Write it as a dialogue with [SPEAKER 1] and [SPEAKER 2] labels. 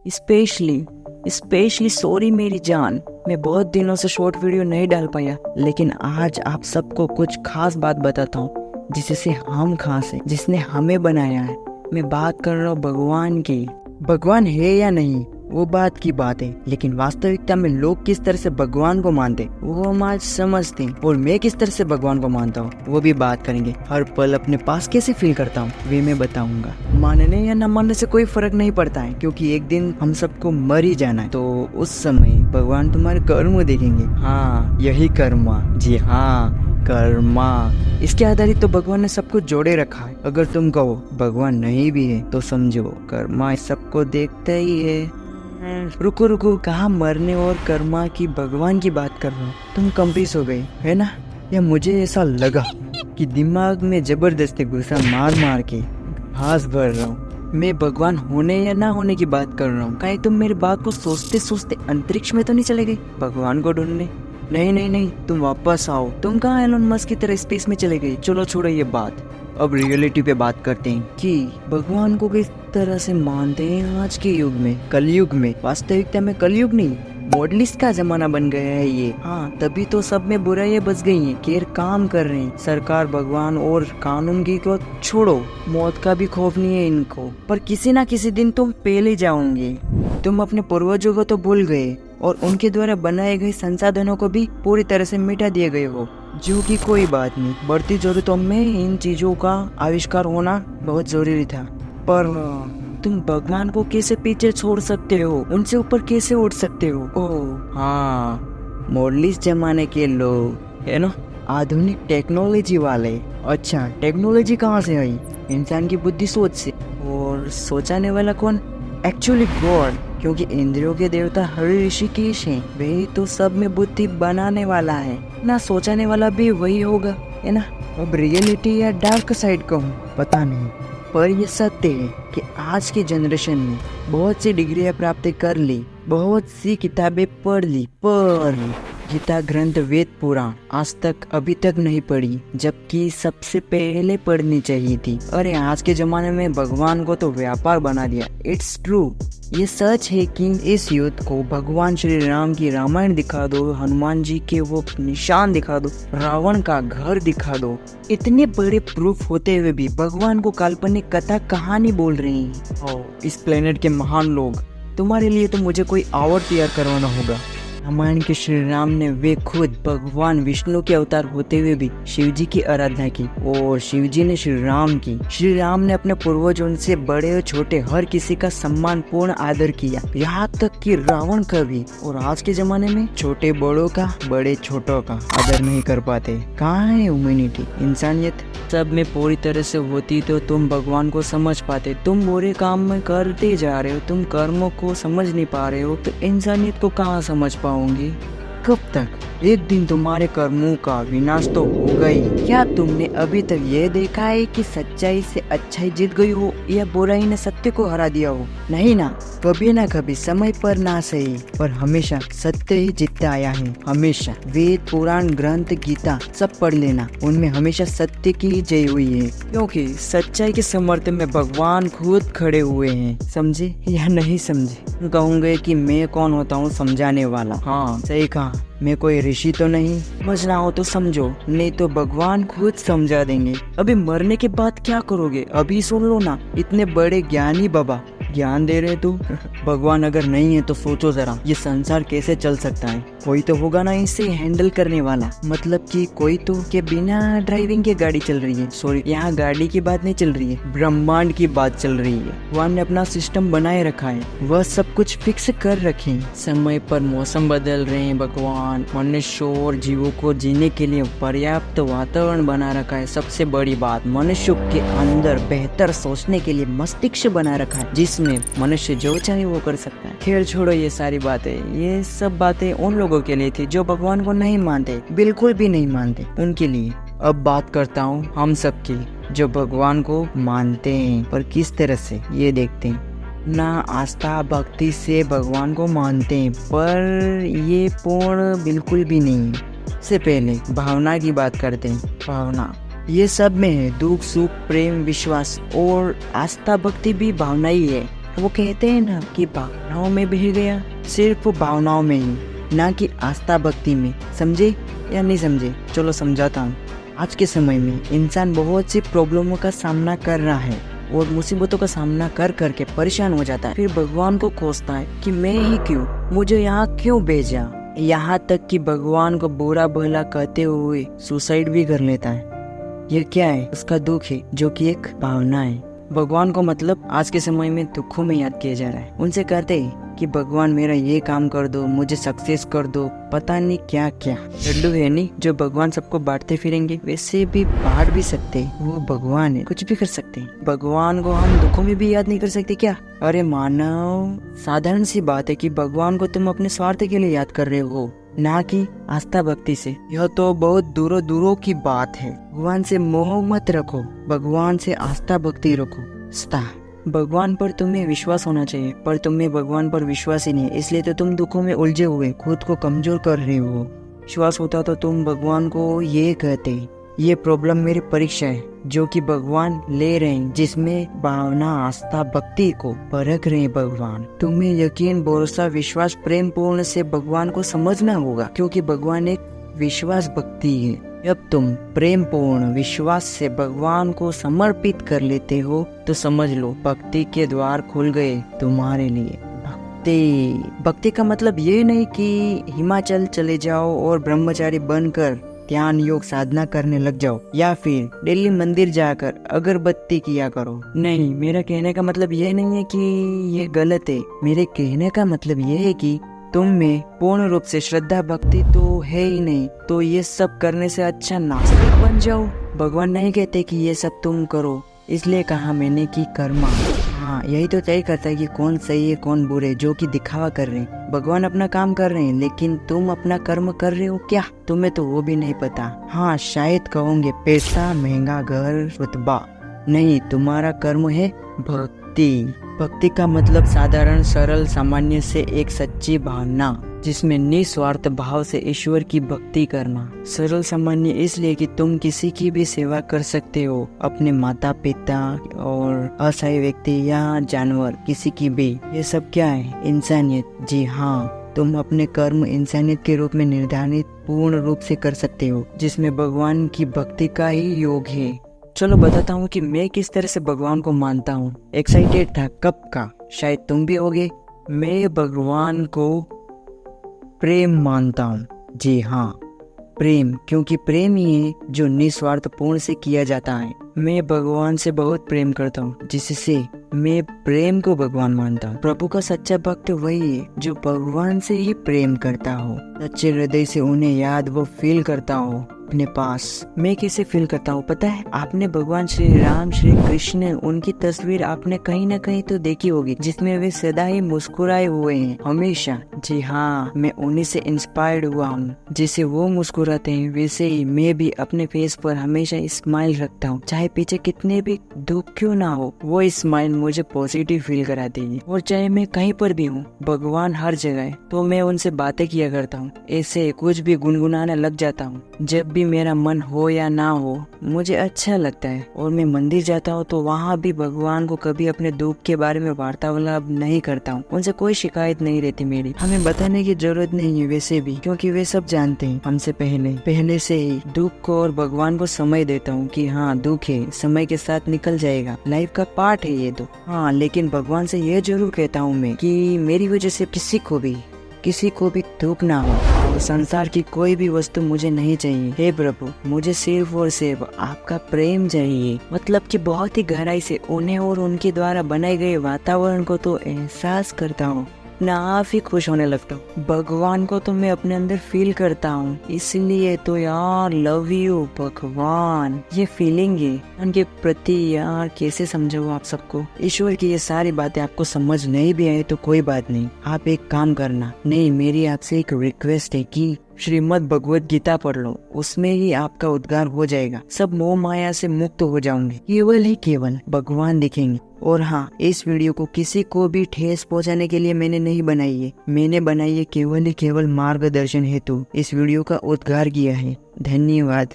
[SPEAKER 1] Specially specially sorry मेरी जान, मैं बहुत दिनों से शॉर्ट वीडियो नहीं डाल पाया, लेकिन आज आप सबको कुछ खास बात बताता हूँ जिससे हम खास है, जिसने हमें बनाया है। मैं बात कर रहा हूँ भगवान की। भगवान है या नहीं वो बात की बात है, लेकिन वास्तविकता में लोग किस तरह से भगवान को मानते वो हम आज समझते हैं, और मैं किस तरह से भगवान को मानता हूँ वो भी बात करेंगे। हर पल अपने पास कैसे फील करता हूँ वे मैं बताऊंगा। मानने या न मानने से कोई फर्क नहीं पड़ता है, क्योंकि एक दिन हम सबको मर ही जाना है। तो उस समय भगवान तुम्हारे कर्म देखेंगे। हाँ, यही कर्मा, जी हाँ कर्मा। इसके आधारित तो भगवान ने सब कुछ जोड़े रखा है। अगर तुम कहो भगवान नहीं भी है तो समझो कर्मा सबको देखता ही है। रुको रुको, कहाँ मरने और कर्मा की भगवान की बात कर रहा हूँ, तुम कंफ्यूज हो गई है ना? या मुझे ऐसा लगा कि दिमाग में जबरदस्ती गुस्सा मार मार के घास भर रहा हूँ। मैं भगवान होने या ना होने की बात कर रहा हूँ। कहीं तुम मेरी बात को सोचते सोचते अंतरिक्ष में तो नहीं चले गए भगवान को ढूंढने? नहीं नहीं नहीं, तुम वापस आओ। तुम कहाँ एलोन मस्क की तरह स्पेस में चले गए? चलो छोड़ो ये बात, अब रियलिटी पे बात करते हैं कि भगवान को किस तरह से मानते हैं आज के युग में, कलयुग में। वास्तविकता में कलयुग नहीं, मॉडलिस्ट का जमाना बन गया है ये। हाँ, तभी तो सब में बुराइयां बच गई हैं, केर काम कर रहे हैं। सरकार, भगवान और कानून की को छोड़ो, मौत का भी खौफ नहीं है इनको। पर किसी ना किसी दिन तुम पहले जाओगे। तुम अपने पूर्वजों को तो भूल गए और उनके द्वारा बनाए गए संसाधनों को भी पूरी तरह से मिटा दिए गए हो, जो कि कोई बात नहीं। बढ़ती जरूरतों में इन चीजों का आविष्कार होना बहुत जरूरी था। पर तुम भगवान को कैसे पीछे छोड़ सकते हो? उनसे ऊपर कैसे उठ सकते हो? ओह हाँ, मॉडलिस्ट जमाने के लोग है ना, आधुनिक टेक्नोलॉजी वाले। अच्छा, टेक्नोलॉजी कहाँ से आई? इंसान की बुद्धि सोच से। और सोचाने वाला कौन? एक्चुअली गॉड, क्योंकि इंद्रियों के देवता हरि ऋषिकेश हैं। वही तो सब में बुद्धि बनाने वाला है ना, सोचने वाला भी वही होगा, है ना? अब रियलिटी या डार्क साइड कहूँ पता नहीं, पर ये सत्य है कि आज की जनरेशन ने बहुत सी डिग्रियां प्राप्त कर ली, बहुत सी किताबें पढ़ ली, पर गीता, ग्रंथ, वेद, पुराण आज तक अभी तक नहीं पढ़ी, जबकि सबसे पहले पढ़नी चाहिए थी। अरे आज के जमाने में भगवान को तो व्यापार बना दिया। इट्स ट्रू, ये सच है कि इस युद्ध को भगवान श्री राम की रामायण दिखा दो, हनुमान जी के वो निशान दिखा दो, रावण का घर दिखा दो, इतने बड़े प्रूफ होते हुए भी भगवान को काल्पनिक कथा कहानी बोल रही हैं। इस प्लेनेट के महान लोग, तुम्हारे लिए तो मुझे कोई और तैयार करवाना होगा। रामायण के श्री राम ने वे खुद भगवान विष्णु के अवतार होते हुए भी शिव जी की आराधना की, और शिव जी ने श्री राम की। श्री राम ने अपने पूर्वजों से बड़े और छोटे हर किसी का सम्मान पूर्ण आदर किया, यहाँ तक कि रावण का भी। और आज के जमाने में छोटे बड़ों का, बड़े छोटों का आदर नहीं कर पाते। कहाँ है ह्यूमैनिटी, इंसानियत? सब में पूरी तरह से होती तो तुम भगवान को समझ पाते। तुम बुरे काम में करते जा रहे हो, तुम कर्मों को समझ नहीं पा रहे हो, तो इंसानियत को कहाँ समझ पाओगे? कब तक? एक दिन तुम्हारे कर्मों का विनाश तो होगा ही। क्या तुमने अभी तक ये देखा है कि सच्चाई से अच्छाई जीत गई हो या बुराई ने सत्य को हरा दिया हो? नहीं ना, कभी ना कभी समय पर ना सही पर हमेशा सत्य ही जीतता आया है। हमेशा वेद, पुराण, ग्रंथ, गीता सब पढ़ लेना, उनमें हमेशा सत्य की जय हुई है, क्योंकि सच्चाई के समर्थन में भगवान खुद खड़े हुए हैं। समझे या नहीं समझे? कहूँगे कि मैं कौन होता हूँ समझाने वाला। हाँ सही कहा, मैं कोई ऋषि तो नहीं। समझना हो तो समझो, नहीं तो भगवान खुद समझा देंगे। अभी मरने के बाद क्या करोगे अभी सुन लो ना, इतने बड़े ज्ञानी बाबा ज्ञान दे रहे तू। भगवान अगर नहीं है तो सोचो जरा, ये संसार कैसे चल सकता है? कोई तो होगा ना इसे हैंडल करने वाला, मतलब कि कोई तो के बिना ड्राइविंग के गाड़ी चल रही है। सॉरी, यहाँ गाड़ी की बात नहीं चल रही है, ब्रह्मांड की बात चल रही है। भगवान ने अपना सिस्टम बनाए रखा है, वह सब कुछ फिक्स कर रखे हैं। समय पर मौसम बदल रहे हैं भगवान। मनुष्य और जीवों को जीने के लिए पर्याप्त वातावरण बना रखा है। सबसे बड़ी बात, मनुष्य के अंदर बेहतर सोचने के लिए मस्तिष्क बना रखा है, जिसमें मनुष्य जो चाहे वो कर सकता है। खेल छोड़ो ये सारी बातें, ये सब बातें उन लोगों के लिए थी जो भगवान को नहीं मानते, बिल्कुल भी नहीं मानते, उनके लिए। अब बात करता हूँ हम सब की, जो भगवान को मानते हैं, पर किस तरह से ये देखते हैं। ना आस्था भक्ति से भगवान को मानते हैं, पर ये पूर्ण बिल्कुल भी नहीं है। से पहले भावना की बात करते हैं। भावना ये सब में है, दुख, सुख, प्रेम, विश्वास और आस्था भक्ति भी भावना ही है। वो कहते हैं ना कि भावनाओं में बह गया, सिर्फ भावनाओं में ही, ना कि आस्था भक्ति में। समझे या नहीं समझे? चलो समझाता हूँ। आज के समय में इंसान बहुत सी प्रॉब्लमों का सामना कर रहा है और मुसीबतों का सामना कर करके परेशान हो जाता है। फिर भगवान को कोसता है कि मैं ही क्यों, मुझे यहाँ क्यों भेजा। यहाँ तक कि भगवान को बुरा भला कहते हुए सुसाइड भी कर लेता है। ये क्या है? उसका दुख है, जो कि एक भावना है। भगवान को मतलब आज के समय में दुखों में याद किया जा रहा है। उनसे कहते हैं कि भगवान मेरा ये काम कर दो, मुझे सक्सेस कर दो, पता नहीं क्या क्या। लड्डू है नहीं जो भगवान सबको बांटते फिरेंगे, वैसे भी बांट भी सकते हैं। वो भगवान है, कुछ भी कर सकते हैं। भगवान को हम दुखों में भी याद नहीं कर सकते क्या? अरे मानव, साधारण सी बात है कि भगवान को तुम अपने स्वार्थ के लिए याद कर रहे हो, ना कि आस्था भक्ति से। यह तो बहुत दूरों दूरों की बात है। भगवान से मोह मत रखो, भगवान से आस्था भक्ति रखो। भगवान पर तुम्हें विश्वास होना चाहिए, पर तुम्हें भगवान पर विश्वास ही नहीं है, इसलिए तो तुम दुखों में उलझे हुए खुद को कमजोर कर रहे हो। विश्वास होता तो तुम भगवान को ये कहते, ये प्रॉब्लम मेरी परीक्षा है जो कि भगवान ले रहे हैं, जिसमें भावना आस्था भक्ति को परख रहे हैं भगवान। तुम्हें यकीन भरोसा विश्वास प्रेम पूर्ण से भगवान को समझना होगा, क्योंकि भगवान एक विश्वास भक्ति है। जब तुम प्रेम पूर्ण विश्वास से भगवान को समर्पित कर लेते हो तो समझ लो भक्ति के द्वार खुल गए तुम्हारे लिए। भक्ति का मतलब ये नहीं कि हिमाचल चले जाओ और ब्रह्मचारी बनकर ध्यान योग साधना करने लग जाओ, या फिर डेली मंदिर जाकर अगरबत्ती किया करो। नहीं, मेरा कहने का मतलब ये नहीं है कि ये गलत है। मेरे कहने का मतलब ये है कि तुम में पूर्ण रूप से श्रद्धा भक्ति तो है ही नहीं, तो ये सब करने से अच्छा नास्तिक बन जाओ। भगवान नहीं कहते कि ये सब तुम करो, इसलिए कहा मैंने कि कर्मा। हाँ, यही तो तय करता है कि कौन सही है कौन बुरे, जो कि दिखावा कर रहे हैं। भगवान अपना काम कर रहे हैं, लेकिन तुम अपना कर्म कर रहे हो क्या? तुम्हें तो वो भी नहीं पता। हाँ, शायद कहोगे पैसा, महंगा घर, रुतबा। नहीं, तुम्हारा कर्म है भक्ति। भक्ति का मतलब साधारण सरल सामान्य से एक सच्ची भावना, जिसमें निस्वार्थ भाव से ईश्वर की भक्ति करना। सरल सामान्य इसलिए कि तुम किसी की भी सेवा कर सकते हो, अपने माता पिता और असहाय व्यक्ति या जानवर, किसी की भी। ये सब क्या है? इंसानियत। जी हाँ, तुम अपने कर्म इंसानियत के रूप में निर्धारित पूर्ण रूप से कर सकते हो, जिसमें भगवान की भक्ति का ही योग है। चलो बताता हूँ कि मैं किस तरह से भगवान को मानता हूँ। एक्साइटेड था कब का, शायद तुम भी होगे। मैं भगवान को प्रेम मानता हूँ। जी हाँ, प्रेम, क्योंकि प्रेम ही है जो निस्वार्थ पूर्ण से किया जाता है। मैं भगवान से बहुत प्रेम करता हूँ, जिससे मैं प्रेम को भगवान मानता हूँ। प्रभु का सच्चा भक्त वही है जो भगवान से ही प्रेम करता हो, सच्चे हृदय से उन्हें याद वो फील करता हो अपने पास। मैं कैसे फील करता हूँ पता है? आपने भगवान श्री राम, श्री कृष्ण, उनकी तस्वीर आपने कहीं न कहीं तो देखी होगी, जिसमें वे सदा ही मुस्कुराए हुए हैं, हमेशा। जी हाँ, मैं उन्हीं से इंस्पायर्ड हुआ हूँ। जैसे वो मुस्कुराते हैं वैसे ही मैं भी अपने फेस पर हमेशा स्माइल रखता हूँ, चाहे पीछे कितने भी दुख क्यों ना हो। वो स्माइल मुझे पॉजिटिव फील कराती है। और चाहे मैं कहीं पर भी हूँ, भगवान हर जगह है, तो मैं उनसे बातें किया करता हूँ, ऐसे कुछ भी गुनगुनाने लग जाता हूँ। जब भी मेरा मन हो या ना हो, मुझे अच्छा लगता है। और मैं मंदिर जाता हूँ तो वहाँ भी भगवान को कभी अपने दुख के बारे में वार्तालाप नहीं करता हूँ। उनसे कोई शिकायत नहीं रहती मेरी। हमें बताने की जरूरत नहीं है वैसे भी, क्योंकि वे सब जानते हैं हमसे पहले से ही। दुख को और भगवान को समय देता हूँ कि हाँ, दुख है, समय के साथ निकल जाएगा, लाइफ का पार्ट है ये तो। हाँ, लेकिन भगवान से ये जरूर कहता हूँ मैं कि मेरी वजह से किसी को भी दुख ना हो। तो संसार की कोई भी वस्तु मुझे नहीं चाहिए। हे प्रभु, मुझे सिर्फ और सिर्फ आपका प्रेम चाहिए। मतलब कि बहुत ही गहराई से उन्हें और उनके द्वारा बनाए गए वातावरण को तो एहसास करता हूँ, अपने आप ही खुश होने लगता हूँ। भगवान को तो मैं अपने अंदर फील करता हूँ, इसलिए तो यार लव यू भगवान। ये फीलिंग है उनके प्रति यार, कैसे समझाऊं आप सबको। ईश्वर की ये सारी बातें आपको समझ नहीं भी आए तो कोई बात नहीं, आप एक काम करना। नहीं, मेरी आपसे एक रिक्वेस्ट है कि श्रीमद् भगवत गीता पढ़ लो, उसमें ही आपका उद्धार हो जाएगा। सब मोह माया से मुक्त हो जाओगे, केवल ही केवल भगवान दिखेंगे। और हाँ, इस वीडियो को किसी को भी ठेस पहुंचाने के लिए मैंने नहीं बनाई है। मैंने बनाई है केवल ही केवल मार्गदर्शन हेतु। इस वीडियो का उद्धार किया है। धन्यवाद।